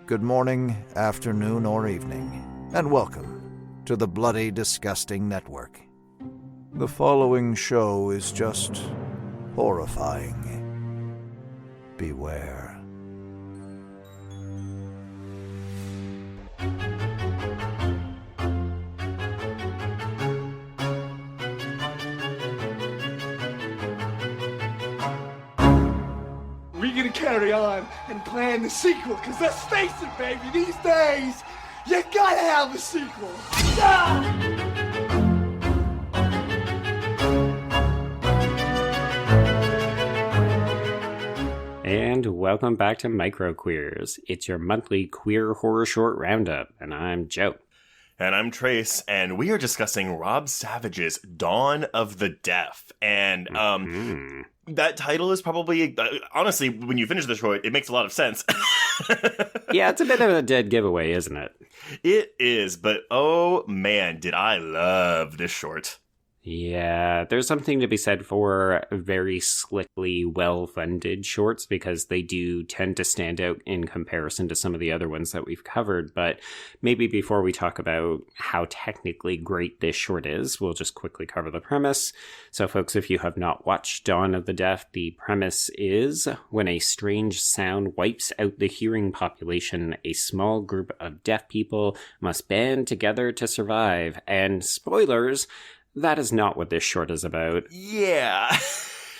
good morning, afternoon, or evening, and welcome to the Bloody Disgusting Network. The following show is just horrifying. Beware. We're gonna carry on and plan the sequel, because let's face it, baby, these days, you gotta have a sequel. And welcome back to Micro Queers. It's your monthly queer horror short roundup, and I'm Joe. And I'm Trace, and we are discussing Rob Savage's Dawn of the Deaf. And that title is probably, honestly, when you finish the short, it makes a lot of sense. Yeah, it's a bit of a dead giveaway, isn't it? It is, but oh man, did I love this short. Yeah, there's something to be said for very slickly well-funded shorts because they do tend to stand out in comparison to some of the other ones that we've covered. But maybe before we talk about how technically great this short is, we'll just quickly cover the premise. So folks, if you have not watched Dawn of the Deaf, the premise is when a strange sound wipes out the hearing population, a small group of deaf people must band together to survive. And spoilers, that is not what this short is about. Yeah.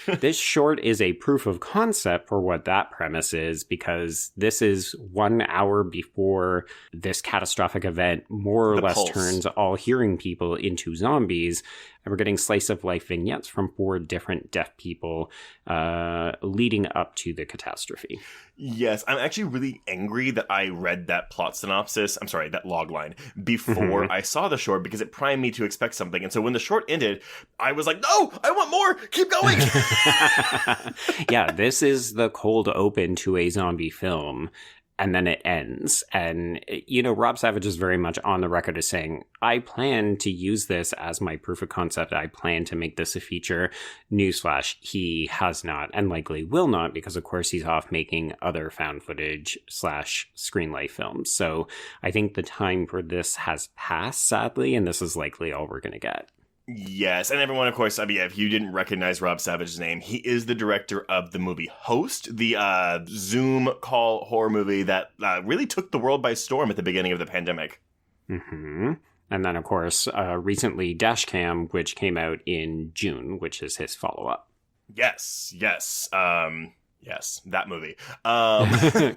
This short is a proof of concept for what that premise is, because this is 1 hour before this catastrophic event more or less turns all hearing people into zombies. And we're getting slice of life vignettes from 4 different deaf people leading up to the catastrophe. Yes, I'm actually really angry that I read that plot synopsis, that log line, before I saw the short, because it primed me to expect something. And so when the short ended, I was like, no, I want more, keep going! Yeah, this is the cold open to a zombie film. And then it ends. And, you know, Rob Savage is very much on the record as saying, I plan to use this as my proof of concept. I plan to make this a feature. Newsflash, he has not and likely will not, because, of course, he's off making other found footage / screen life films. So I think the time for this has passed, sadly, and this is likely all we're going to get. Yes, and everyone, of course, if you didn't recognize Rob Savage's name, he is the director of the movie Host, the Zoom call horror movie that really took the world by storm at the beginning of the pandemic. Mm-hmm. And then, of course, recently Dashcam, which came out in June, which is his follow-up. Yes, Yes, that movie.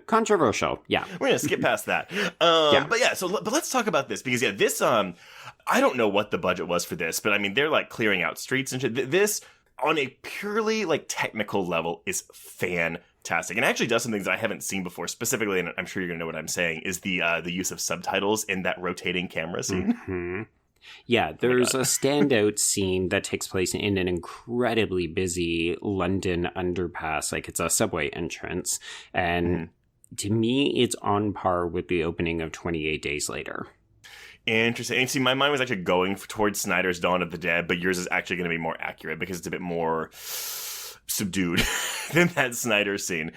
Controversial, yeah. We're going to skip past that. Yeah. But let's talk about this, because, this, I don't know what the budget was for this, but, I mean, they're, like, clearing out streets and shit. This, on a purely, like, technical level, is fantastic. And actually does some things that I haven't seen before, specifically, and I'm sure you're going to know what I'm saying, is the use of subtitles in that rotating camera scene. Mm-hmm. Yeah, there's a standout scene that takes place in an incredibly busy London underpass, like it's a subway entrance, and to me, it's on par with the opening of 28 Days Later. Interesting. And see, my mind was actually going towards Snyder's Dawn of the Dead, but yours is actually going to be more accurate because it's a bit more subdued than that Snyder scene.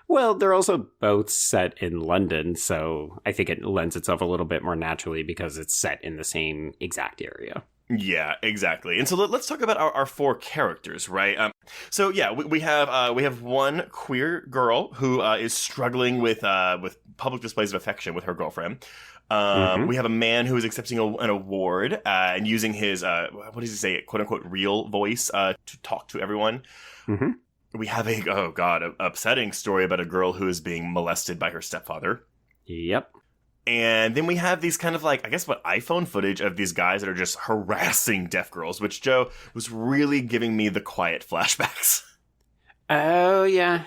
Well, they're also both set in London, so I think it lends itself a little bit more naturally because it's set in the same exact area. Yeah, exactly. And so let's talk about our 4 characters, right? We have one queer girl who is struggling with public displays of affection with her girlfriend. We have a man who is accepting an award and using his what does he say, quote unquote real voice to talk to everyone. Mm-hmm. We have a upsetting story about a girl who is being molested by her stepfather. Yep. And then we have these kind of like, iPhone footage of these guys that are just harassing deaf girls, which, Joe, was really giving me the Quiet flashbacks. Oh, yeah.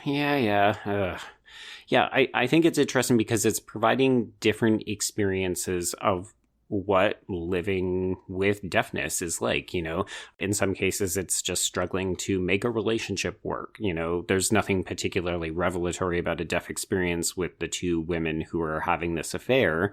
Yeah, I think it's interesting because it's providing different experiences of what living with deafness is like, you know. In some cases, it's just struggling to make a relationship work. You know, there's nothing particularly revelatory about a deaf experience with the 2 women who are having this affair.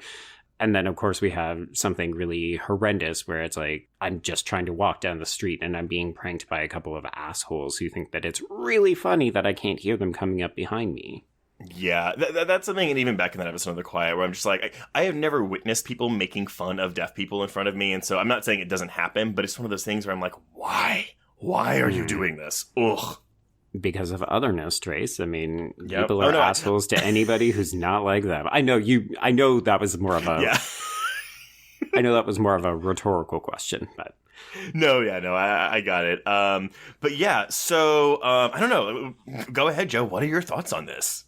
And then, of course, we have something really horrendous where it's like, I'm just trying to walk down the street and I'm being pranked by a couple of assholes who think that it's really funny that I can't hear them coming up behind me. Yeah, that's something, and even back in that episode of The Quiet, where I'm just like, I have never witnessed people making fun of deaf people in front of me, and so I'm not saying it doesn't happen, but it's one of those things where I'm like, why? Why are you doing this? Ugh. Because of otherness, Trace. I mean, Yep. people Oh, are no, assholes to anybody who's not like them. I know that was more of a... Yeah. I know that was more of a rhetorical question, but... No, I got it. But yeah, so, I don't know. Go ahead, Joe. What are your thoughts on this?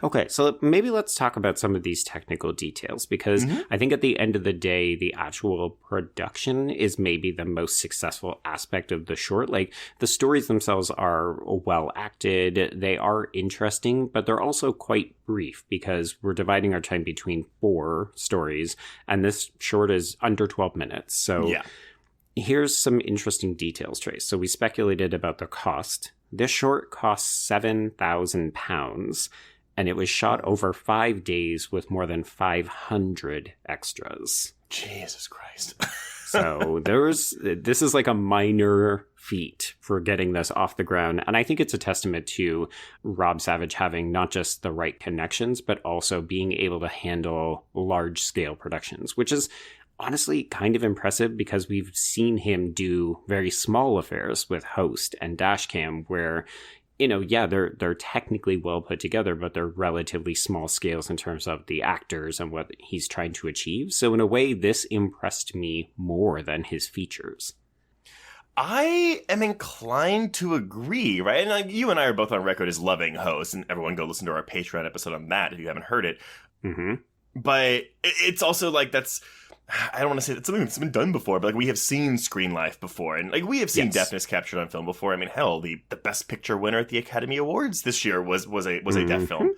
Okay, so maybe let's talk about some of these technical details, because I think at the end of the day, the actual production is maybe the most successful aspect of the short. Like, the stories themselves are well acted, they are interesting, but they're also quite brief because we're dividing our time between 4 stories, and this short is under 12 minutes. So Yeah. here's some interesting details, Trace. So we speculated about the cost. This short cost £7,000, and it was shot over 5 days with more than 500 extras. Jesus Christ. So this is like a minor feat for getting this off the ground. And I think it's a testament to Rob Savage having not just the right connections, but also being able to handle large scale productions, which is honestly kind of impressive because we've seen him do very small affairs with Host and Dashcam where, you know, yeah, they're technically well put together, but they're relatively small scales in terms of the actors and what he's trying to achieve. So in a way, this impressed me more than his features. I am inclined to agree, right? And like, you and I are both on record as loving Host, and everyone go listen to our Patreon episode on that if you haven't heard it. Mm-hmm. But it's also like I don't want to say it's something that's been done before, but like we have seen screen life before, and like we have seen deafness captured on film before. I mean, hell, the Best Picture winner at the Academy Awards this year was a deaf film.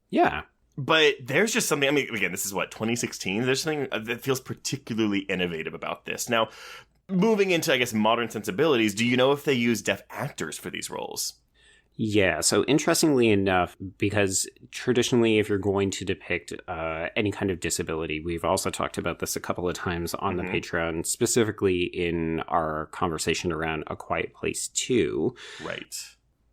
Yeah. But there's just something, I mean, again, this is 2016? There's something that feels particularly innovative about this. Now, moving into, I guess, modern sensibilities, do you know if they use deaf actors for these roles? Yeah, so interestingly enough, because traditionally if you're going to depict any kind of disability, we've also talked about this a couple of times on the Patreon, specifically in our conversation around A Quiet Place 2. Right.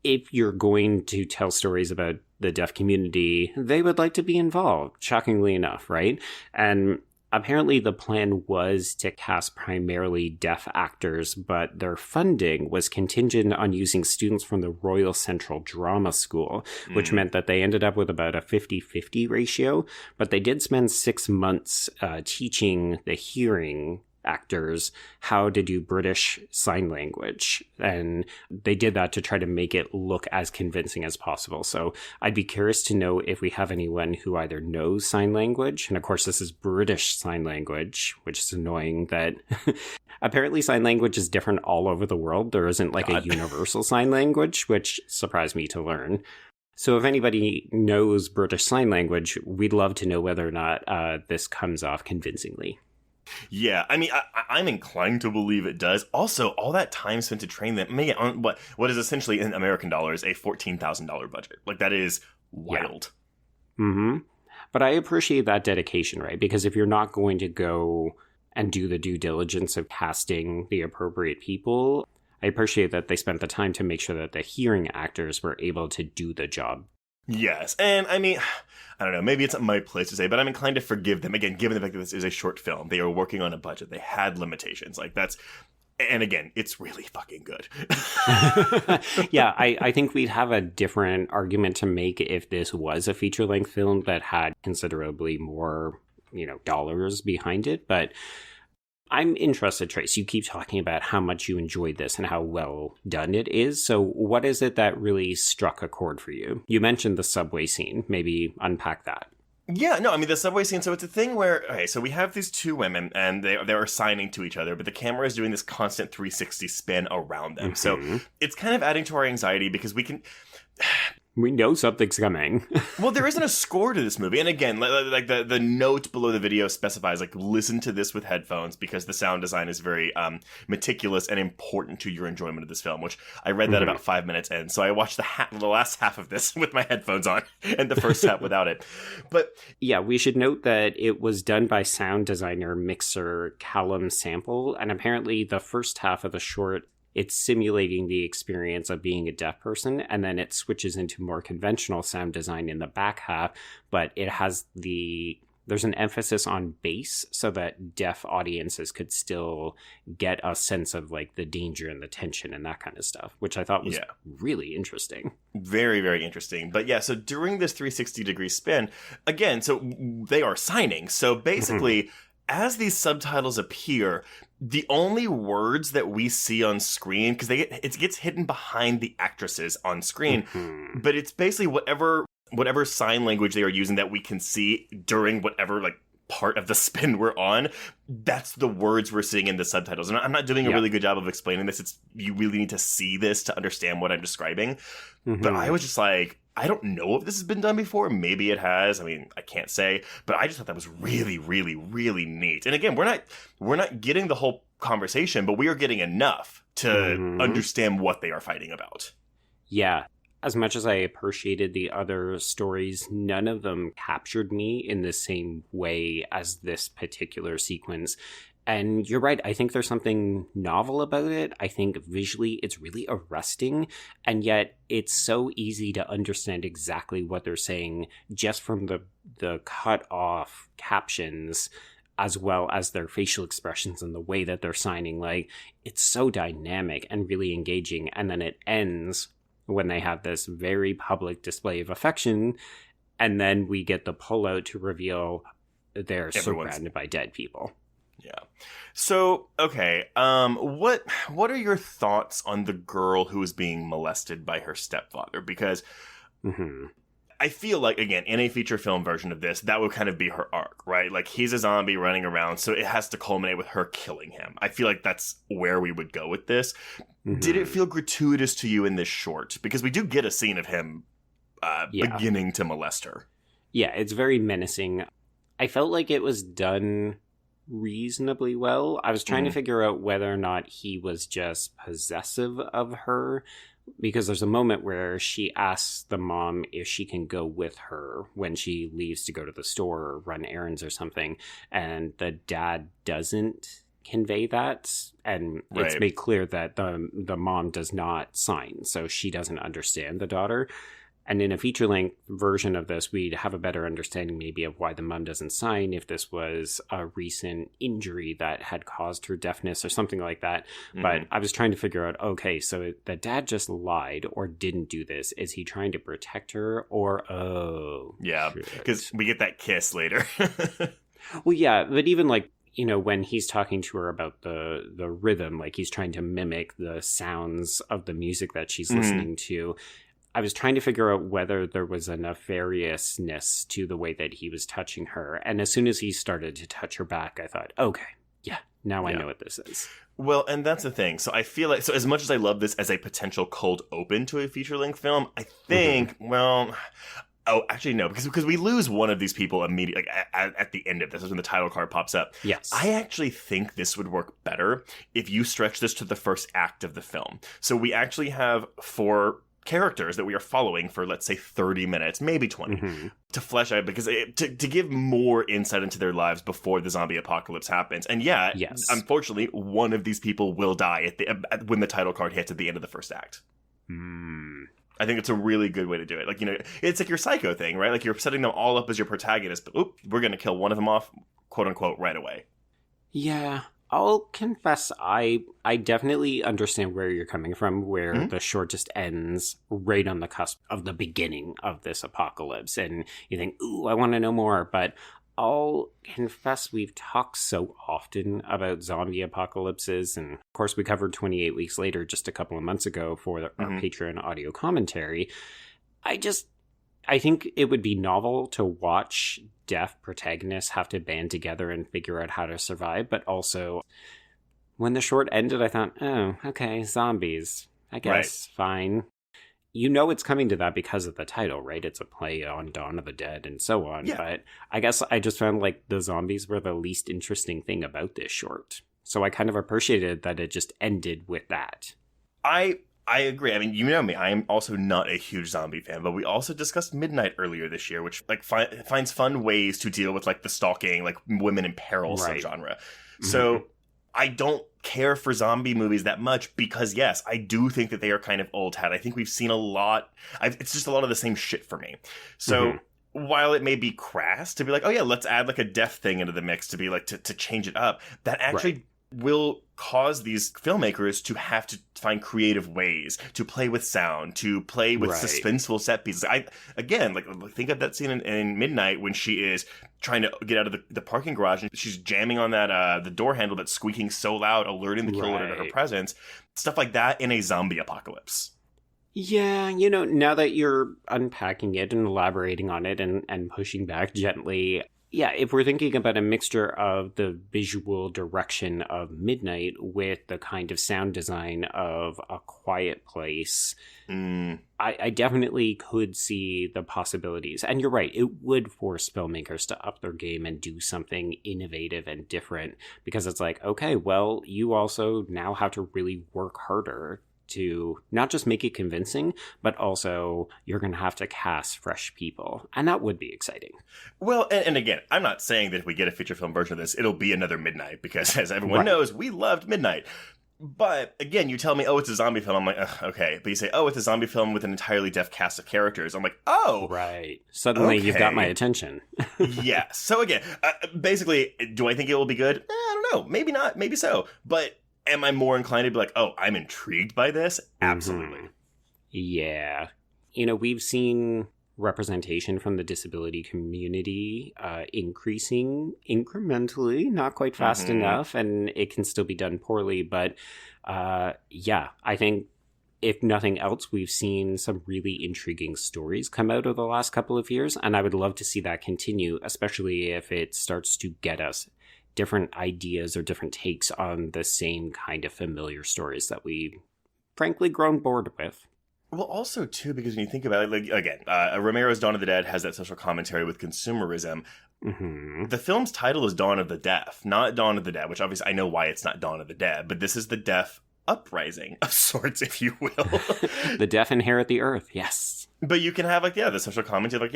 If you're going to tell stories about the deaf community, they would like to be involved, shockingly enough, right? And apparently the plan was to cast primarily deaf actors, but their funding was contingent on using students from the Royal Central Drama School, which meant that they ended up with about a 50-50 ratio, but they did spend 6 months teaching the hearing actors how to do British Sign Language, and they did that to try to make it look as convincing as possible. So I'd be curious to know if we have anyone who either knows sign language, and of course this is British Sign Language, which is annoying that apparently sign language is different all over the world. There isn't like a universal sign language, which surprised me to learn. So if anybody knows British Sign Language, we'd love to know whether or not this comes off convincingly. Yeah, I mean, I'm inclined to believe it does. Also, all that time spent to train them, man, on what is essentially in American dollars a $14,000 budget. Like, that is wild. Yeah. Mm-hmm. But I appreciate that dedication, right? Because if you're not going to go and do the due diligence of casting the appropriate people, I appreciate that they spent the time to make sure that the hearing actors were able to do the job. Yes, and I mean, I don't know, maybe it's not my place to say, but I'm inclined to forgive them. Again, given the fact that this is a short film, they are working on a budget, they had limitations. Like, that's, and again, it's really fucking good. Yeah, I think we'd have a different argument to make if this was a feature-length film that had considerably more, dollars behind it, but I'm interested, Trace. You keep talking about how much you enjoyed this and how well done it is. So what is it that really struck a chord for you? You mentioned the subway scene. Maybe unpack that. Yeah, no, I mean, the subway scene, so it's a thing where, okay, so we have these two women, and they're assigning to each other, but the camera is doing this constant 360 spin around them. So it's kind of adding to our anxiety because we know something's coming. Well, there isn't a score to this movie. And again, like the note below the video specifies, like, listen to this with headphones because the sound design is very meticulous and important to your enjoyment of this film, which I read that about 5 minutes in. So I watched the last half of this with my headphones on and the first half without it. But yeah, we should note that it was done by sound designer mixer Callum Sample. And apparently the first half of the short it's simulating the experience of being a deaf person, and then it switches into more conventional sound design in the back half, but it has there's an emphasis on bass so that deaf audiences could still get a sense of like the danger and the tension and that kind of stuff, which I thought was really interesting. Very, very interesting. But yeah, so during this 360-degree spin, again, so they are signing. So basically, as these subtitles appear, the only words that we see on screen, because it gets hidden behind the actresses on screen, but it's basically whatever sign language they are using that we can see during whatever like part of the spin we're on, that's the words we're seeing in the subtitles. And I'm not doing a really good job of explaining this. You really need to see this to understand what I'm describing. But I was just like, I don't know if this has been done before. Maybe it has. I mean, I can't say, but I just thought that was really, really, really neat. And again, we're not getting the whole conversation, but we are getting enough to understand what they are fighting about. Yeah. As much as I appreciated the other stories, none of them captured me in the same way as this particular sequence. And you're right, I think there's something novel about it. I think visually it's really arresting, and yet it's so easy to understand exactly what they're saying just from the cut off captions, as well as their facial expressions and the way that they're signing. Like, it's so dynamic and really engaging. And then it ends when they have this very public display of affection, and then we get the pullout to reveal they're surrounded by dead people. Yeah. So, okay, what are your thoughts on the girl who is being molested by her stepfather? Because I feel like, again, in a feature film version of this, that would kind of be her arc, right? Like, he's a zombie running around, so it has to culminate with her killing him. I feel like that's where we would go with this. Did it feel gratuitous to you in this short? Because we do get a scene of him beginning to molest her. Yeah, it's very menacing. I felt like it was done reasonably well. I was trying to figure out whether or not he was just possessive of her, because there's a moment where she asks the mom if she can go with her when she leaves to go to the store or run errands or something, and the dad doesn't convey that, and it's made clear that the mom does not sign, so she doesn't understand the daughter. And in a feature-length version of this, we'd have a better understanding maybe of why the mom doesn't sign, if this was a recent injury that had caused her deafness or something like that. But I was trying to figure out, okay, so the dad just lied or didn't do this. Is he trying to protect her, or, yeah, because we get that kiss later. Well, yeah, but even like, you know, when he's talking to her about the rhythm, like he's trying to mimic the sounds of the music that she's listening to. I was trying to figure out whether there was a nefariousness to the way that he was touching her. And as soon as he started to touch her back, I thought, okay, now I know what this is. Well, and that's the thing. So I feel like, so as much as I love this as a potential cold open to a feature-length film, I think, well... Oh, actually, no, because we lose one of these people immediately, like at the end of this, when the title card pops up. Yes. I actually think this would work better if you stretch this to the first act of the film. So we actually have 4 characters that we are following for, let's say, 30 minutes, maybe 20, to flesh out, because to give more insight into their lives before the zombie apocalypse happens. And unfortunately, one of these people will die when the title card hits at the end of the first act. I think it's a really good way to do it. Like, you know, it's like your Psycho thing, right? Like, you're setting them all up as your protagonist, but we're going to kill one of them off, quote unquote, right away. Yeah, I'll confess, I definitely understand where you're coming from, where the short just ends right on the cusp of the beginning of this apocalypse. And you think, ooh, I want to know more. But I'll confess, we've talked so often about zombie apocalypses, and of course we covered 28 Weeks Later just a couple of months ago for our Patreon audio commentary. I think it would be novel to watch deaf protagonists have to band together and figure out how to survive, but also when the short ended, I thought, oh, okay, zombies, I guess, fine. You know it's coming to that because of the title, right? It's a play on Dawn of the Dead and so on. Yeah. But I guess I just found like the zombies were the least interesting thing about this short. So I kind of appreciated that it just ended with that. I agree. I mean, you know me, I am also not a huge zombie fan, but we also discussed Midnight earlier this year, which like finds fun ways to deal with like the stalking, like women in peril subgenre. So I don't care for zombie movies that much because, yes, I do think that they are kind of old hat. I think we've seen a lot. It's just a lot of the same shit for me. So while it may be crass to be like, oh yeah, let's add like a death thing into the mix to be like, to change it up, that actually will cause these filmmakers to have to find creative ways to play with sound, to play with suspenseful set pieces. Again, think of that scene in Midnight when she is trying to get out of the parking garage and she's jamming on that the door handle that's squeaking so loud, alerting the killer to her presence. Stuff like that in a zombie apocalypse. Yeah, now that you're unpacking it and elaborating on it and pushing back gently, yeah, if we're thinking about a mixture of the visual direction of Midnight with the kind of sound design of A Quiet Place, I definitely could see the possibilities. And you're right, it would force filmmakers to up their game and do something innovative and different, because it's like, okay, well, you also now have to really work harder to not just make it convincing, but also you're going to have to cast fresh people. And that would be exciting. Well, and again, I'm not saying that if we get a feature film version of this, it'll be another Midnight, because as everyone knows, we loved Midnight. But again, you tell me, oh, it's a zombie film. I'm like, okay. But you say, oh, it's a zombie film with an entirely deaf cast of characters. I'm like, oh. Right. Suddenly you've got my attention. Yeah. So again, basically, do I think it will be good? I don't know. Maybe not. Maybe so. But am I more inclined to be like, oh, I'm intrigued by this? Absolutely. Yeah. We've seen representation from the disability community increasing incrementally, not quite fast enough, and it can still be done poorly. But yeah, I think if nothing else, we've seen some really intriguing stories come out of the last couple of years, and I would love to see that continue, especially if it starts to get us different ideas or different takes on the same kind of familiar stories that we've frankly grown bored with. Well, also, too, because when you think about it, again, Romero's Dawn of the Dead has that social commentary with consumerism. The film's title is Dawn of the Deaf, not Dawn of the Dead, which obviously I know why it's not Dawn of the Dead, but this is the deaf uprising of sorts, if you will. The deaf inherit the earth, yes. But you can have, the social commentary,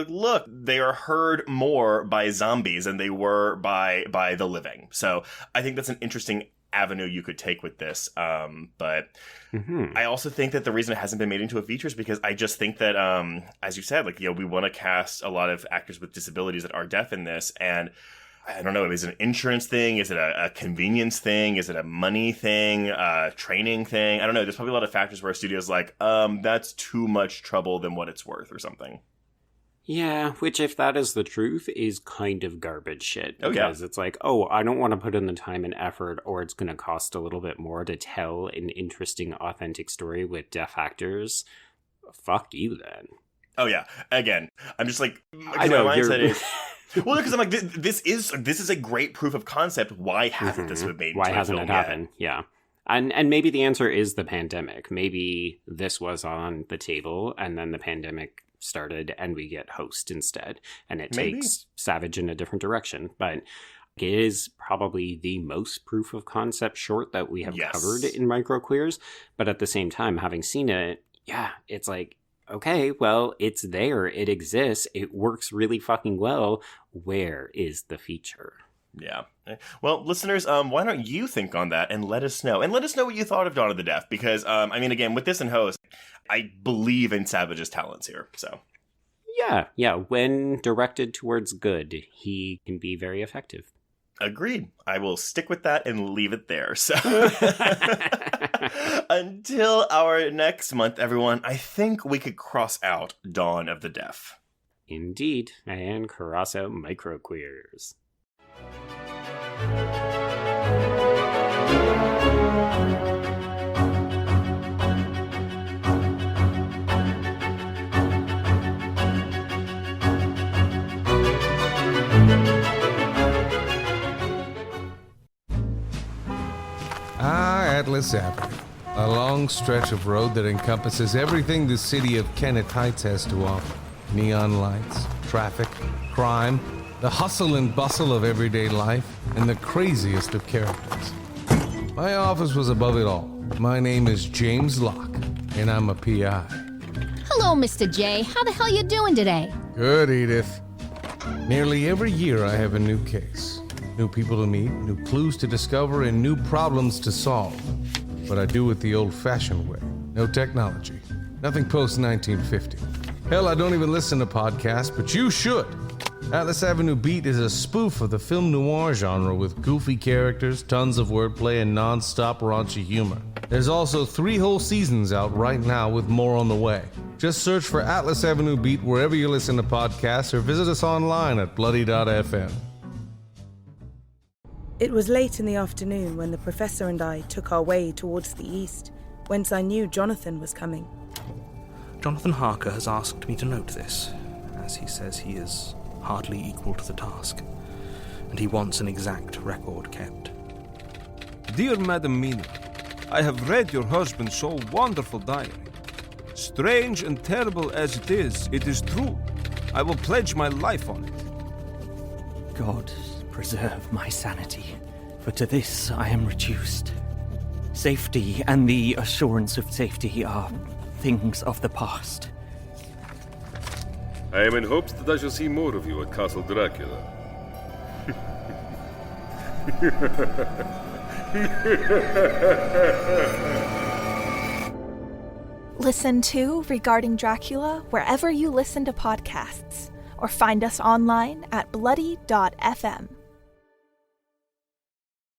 look, they are heard more by zombies than they were by the living. So I think that's an interesting avenue you could take with this. But I also think that the reason it hasn't been made into a feature is because I just think that, as you said, we want to cast a lot of actors with disabilities that are deaf in this. And I don't know, is it an insurance thing? Is it a convenience thing? Is it a money thing? Training thing? I don't know. There's probably a lot of factors where a studio's like, that's too much trouble than what it's worth or something. Yeah, which if that is the truth is kind of garbage shit. Because it's like, oh, I don't want to put in the time and effort, or it's going to cost a little bit more to tell an interesting, authentic story with deaf actors. Fuck you then. Oh yeah. Again, I'm just like, I know, my mindset is... Well, because I'm like, this is a great proof of concept. Why hasn't this been made? Why hasn't it happened? Yeah. And maybe the answer is the pandemic. Maybe this was on the table and then the pandemic started and we get Host instead. And it takes Savage in a different direction. But it is probably the most proof of concept short that we have covered in Microqueers. But at the same time, having seen it, yeah, it's like, okay, well, it's there. It exists. It works really fucking well. Where is the feature? Yeah. Well, listeners, why don't you think on that and let us know. And let us know what you thought of Dawn of the Deaf. Because, again, with this and Host, I believe in Savage's talents here. So. Yeah. When directed towards good, he can be very effective. Agreed. I will stick with that and leave it there. So until our next month, everyone, I think we could cross out Dawn of the Deaf. Indeed. And cross out Microqueers. Atlas Avenue, a long stretch of road that encompasses everything the city of Kennet Heights has to offer. Neon lights, traffic, crime, the hustle and bustle of everyday life, and the craziest of characters. My office was above it all. My name is James Locke, and I'm a PI. Hello, Mr. J. How the hell you doing today? Good, Edith. Nearly every year I have a new case. New people to meet, new clues to discover, and new problems to solve. But I do it the old-fashioned way. No technology. Nothing post-1950. Hell, I don't even listen to podcasts, but you should. Atlas Avenue Beat is a spoof of the film noir genre with goofy characters, tons of wordplay, and non-stop raunchy humor. There's also 3 whole seasons out right now with more on the way. Just search for Atlas Avenue Beat wherever you listen to podcasts or visit us online at bloody.fm. It was late in the afternoon when the professor and I took our way towards the east, whence I knew Jonathan was coming. Jonathan Harker has asked me to note this, as he says he is hardly equal to the task, and he wants an exact record kept. Dear Madam Mina, I have read your husband's so wonderful diary. Strange and terrible as it is true. I will pledge my life on it. God preserve my sanity, for to this I am reduced. Safety and the assurance of safety are things of the past. I am in hopes that I shall see more of you at Castle Dracula. Listen to Regarding Dracula wherever you listen to podcasts, or find us online at bloody.fm.